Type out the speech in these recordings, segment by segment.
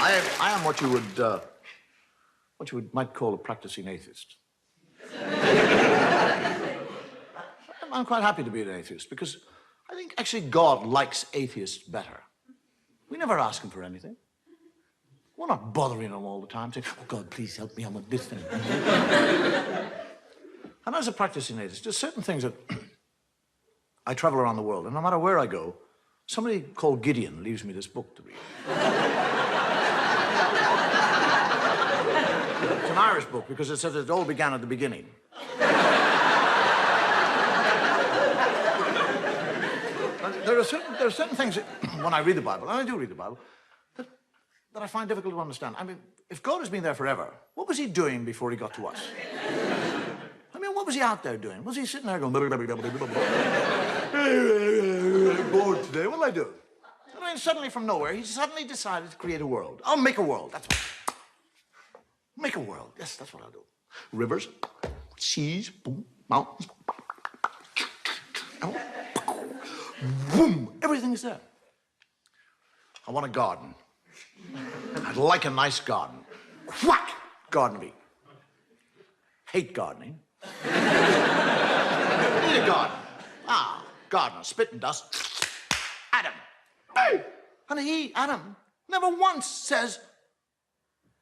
I am what you might call a practicing atheist. I'm quite happy to be an atheist because I think actually God likes atheists better. We never ask him for anything. We're not bothering him all the time saying, oh, God, please help me, I want this thing. And as a practicing atheist, there's certain things that I travel around the world, and no matter where I go, somebody called Gideon leaves me this book to read. It's an Irish book because it says it all began at the beginning. There are certain things that, when I read the Bible, and I do read the Bible, that I find difficult to understand. I mean, if God has been there forever, what was he doing before he got to us? I mean, what was he out there doing? Was he sitting there going, bored today, what'll I do? And then suddenly from nowhere, he suddenly decided to create a world. I'll make a world, that's what. Make a world, yes, that's what I'll do. Rivers, seas, boom, mountains, boom, everything's there. I want a garden. I'd like a nice garden. Whack! Garden me. Hate gardening. Need a garden. Ah, gardener, spit and dust. Adam. Hey! And he, Adam, never once says,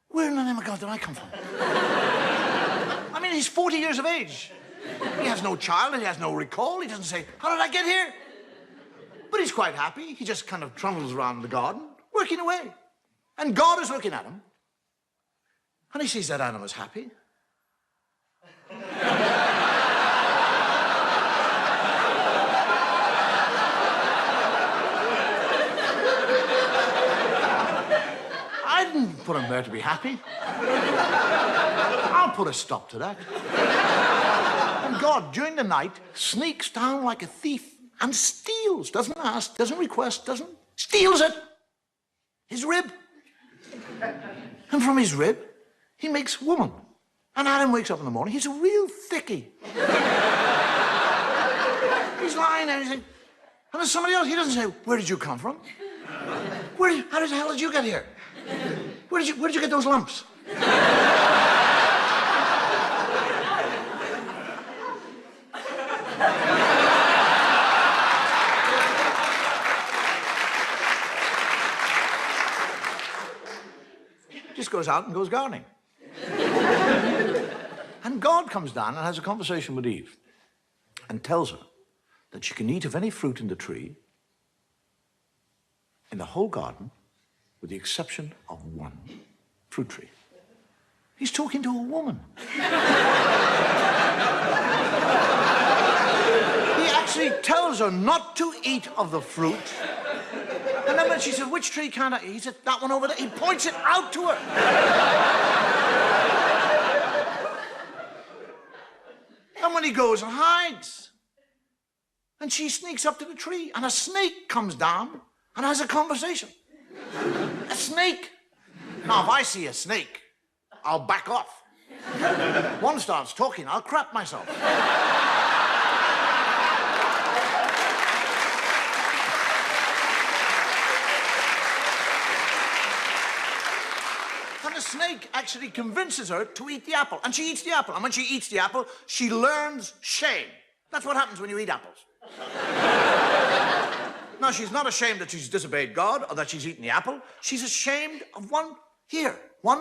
where in the name of God did I come from? I mean, he's 40 years of age. He has no child, he has no recall. He doesn't say, how did I get here? But he's quite happy. He just kind of trundles around the garden, working away. And God is looking at him. And he sees that Adam is happy. I didn't put him there to be happy. I'll put a stop to that. And God, during the night, sneaks down like a thief and steals, doesn't ask, doesn't request, steals it. His rib. And from his rib, he makes woman. And Adam wakes up in the morning, he's a real thickie. He's lying there, and there's somebody else, he doesn't say, where did you come from? How the hell did you get here? Where did you get those lumps? Just goes out and goes gardening. And God comes down and has a conversation with Eve and tells her that she can eat of any fruit in the tree in the whole garden with the exception of one fruit tree. He's talking to a woman. He actually tells her not to eat of the fruit. And then when she said, which tree can't I eat? He said, that one over there. He points it out to her. And when he goes and hides, and she sneaks up to the tree, and a snake comes down and has a conversation. A snake. Now, if I see a snake, I'll back off. One starts talking, I'll crap myself. And the snake actually convinces her to eat the apple. And she eats the apple. And when she eats the apple, she learns shame. That's what happens when you eat apples. Now, she's not ashamed that she's disobeyed God or that she's eaten the apple. She's ashamed of one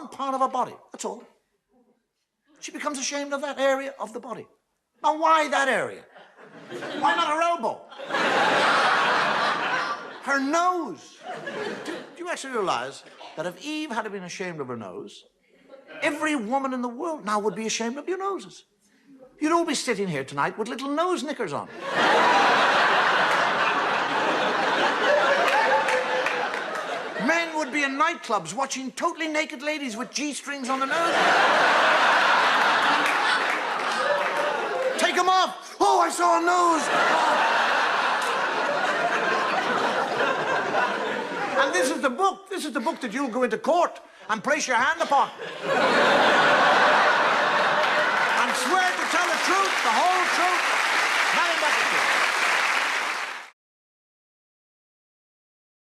part of her body. That's all. She becomes ashamed of that area of the body. Now, why that area? Why not her elbow? Her nose. Do you actually realize that if Eve had been ashamed of her nose, every woman in the world now would be ashamed of your noses? You'd all be sitting here tonight with little nose knickers on. Men would be in nightclubs watching totally naked ladies with G-strings on their nose. Take them off. Oh, I saw a nose. And this is the book that you'll go into court and place your hand upon.